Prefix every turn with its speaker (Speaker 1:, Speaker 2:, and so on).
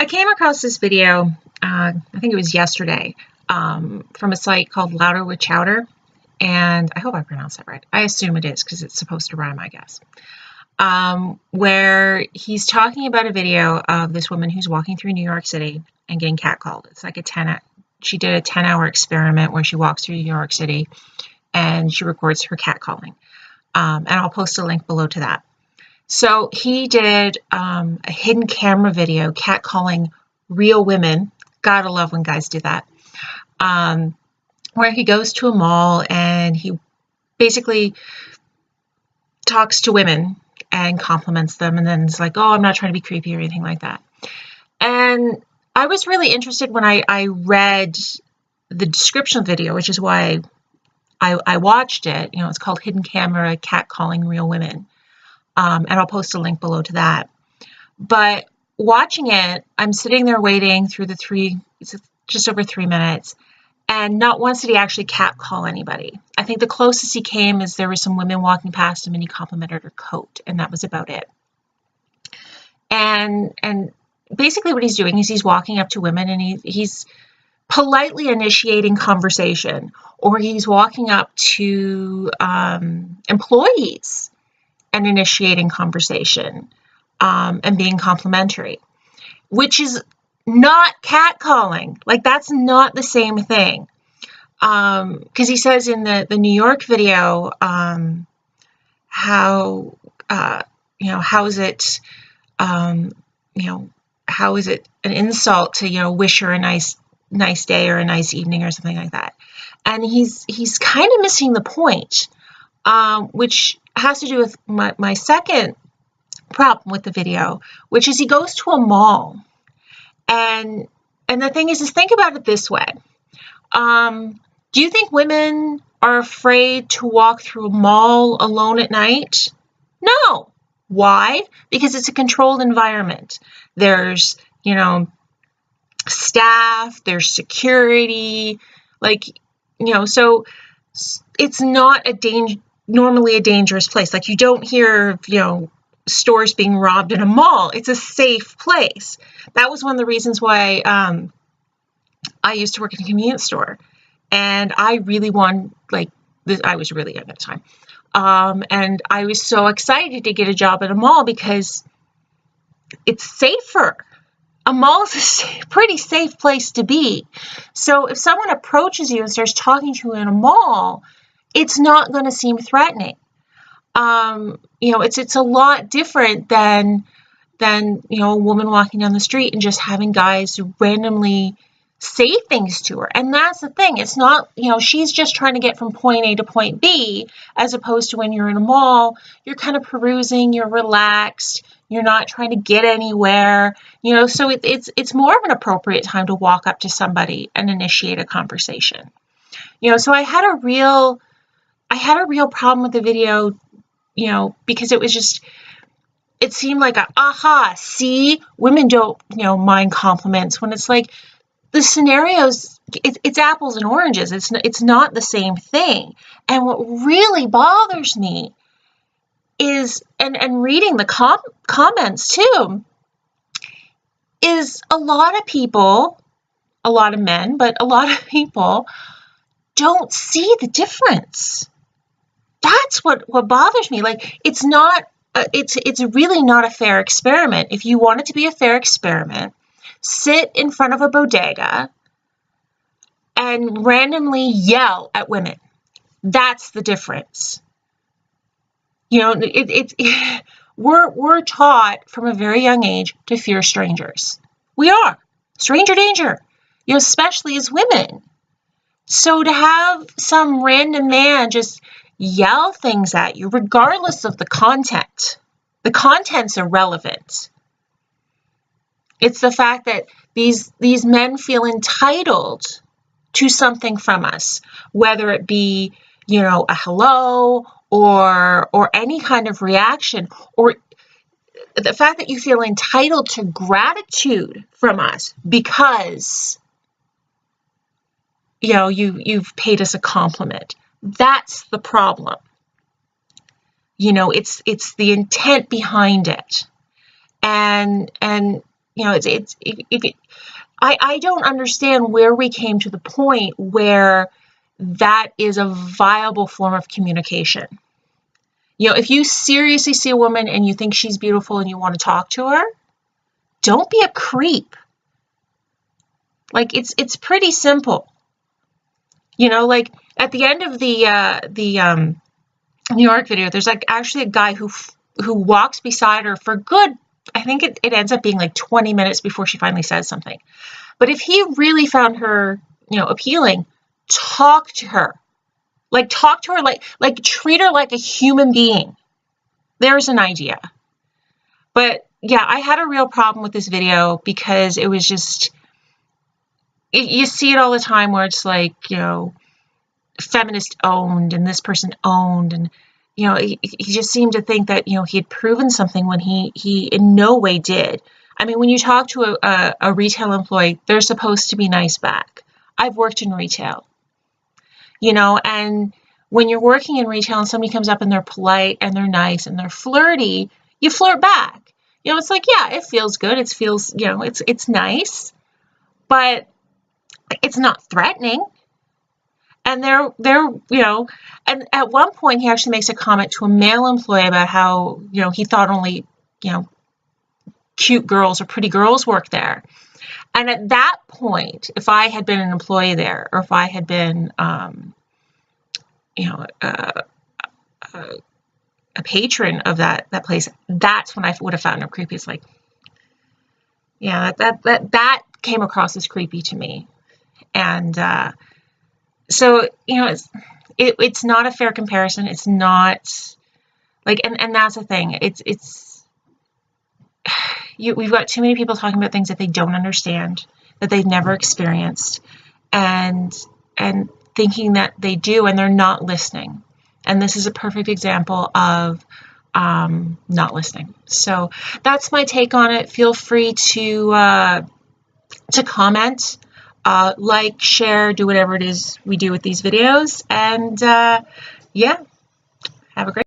Speaker 1: I came across this video, I think it was yesterday, from a site called Louder with Chowder, and I hope I pronounced that right. I assume it is because it's supposed to rhyme, I guess. Where he's talking about a video of this woman who's walking through New York City and getting catcalled. It's like she did a 10-hour experiment where she walks through New York City and she records her catcalling. And I'll post a link below to that. So he did a hidden camera video, Catcalling Real Women. Gotta love when guys do that. Where he goes to a mall and he basically talks to women and compliments them, and then it's like, oh, I'm not trying to be creepy or anything like that. And I was really interested when I read the description of the video, which is why I watched it. You know, it's called Hidden Camera Catcalling Real Women. And I'll post a link below to that. But watching it, I'm sitting there waiting through it's just over 3 minutes, and not once did he actually catcall anybody. I think the closest he came is there were some women walking past him and he complimented her coat, and that was about it. And basically what he's doing is he's walking up to women and he's politely initiating conversation, or he's walking up to employees and initiating conversation and being complimentary, which is not catcalling. Like, that's not the same thing. Because he says in the New York video, how is it an insult to, wish her a nice day or a nice evening or something like that. And he's kind of missing the point, which has to do with my second problem with the video, which is he goes to a mall. And the thing is think about it this way. Do you think women are afraid to walk through a mall alone at night? No. Why? Because it's a controlled environment. There's, staff, there's security, so it's not normally a dangerous place. Like, you don't hear, stores being robbed in a mall. It's a safe place. That was one of the reasons why I used to work in a convenience store, and I really wanted, I was really young at the time, and I was so excited to get a job at a mall because it's safer. A mall is a pretty safe place to be. So if someone approaches you and starts talking to you in a mall, it's not going to seem threatening. It's a lot different than a woman walking down the street and just having guys randomly say things to her. And that's the thing. It's not, she's just trying to get from point A to point B, as opposed to when you're in a mall, you're kind of perusing, you're relaxed, you're not trying to get anywhere, so it's more of an appropriate time to walk up to somebody and initiate a conversation. So I had a real problem with the video, because it seemed like see, women don't, mind compliments, when it's like the scenarios, it's apples and oranges. It's not the same thing. And what really bothers me is, and reading the comments too, is a lot of people, a lot of men, but a lot of people don't see the difference. That's what bothers me. Like, it's not, it's really not a fair experiment. If you want it to be a fair experiment, sit in front of a bodega and randomly yell at women. That's the difference. We're taught from a very young age to fear strangers. We are. Stranger danger, especially as women. So to have some random man just yell things at you, regardless of the content's irrelevant. It's the fact that these men feel entitled to something from us, whether it be, a hello or any kind of reaction, or the fact that you feel entitled to gratitude from us because, you've paid us a compliment. That's the problem. It's the intent behind it. And you know, I don't understand where we came to the point where that is a viable form of communication. You know, if you seriously see a woman and you think she's beautiful and you want to talk to her, don't be a creep. Like, it's pretty simple. You know, like at the end of the New York video, there's like actually a guy who walks beside her for good, I think it ends up being like 20 minutes before she finally says something. But if he really found her, you know, appealing, talk to her. Like, talk to her like treat her like a human being. There's an idea. But yeah, I had a real problem with this video because it was just, you see it all the time where it's like, you know, feminist owned and this person owned, and you know, he just seemed to think that, you know, he had proven something when he in no way did. I mean, when you talk to a retail employee, they're supposed to be nice back. I've worked in retail, you know, and when you're working in retail and somebody comes up and they're polite and they're nice and they're flirty, you flirt back. You know, it's like, yeah, it feels good. It feels, you know, it's nice, but it's not threatening. And they're, you know, and at one point he actually makes a comment to a male employee about how, you know, he thought only, you know, cute girls or pretty girls work there. And at that point, if I had been an employee there, or if I had been, you know, a patron of that place, that's when I would have found him creepy. It's like, yeah, that came across as creepy to me. And so, you know, it's not a fair comparison. It's not like, and that's the thing. We've got too many people talking about things that they don't understand, that they've never experienced, and thinking that they do, and they're not listening. And this is a perfect example of not listening. So that's my take on it. Feel free to comment, like, share, do whatever it is we do with these videos. And yeah, have a great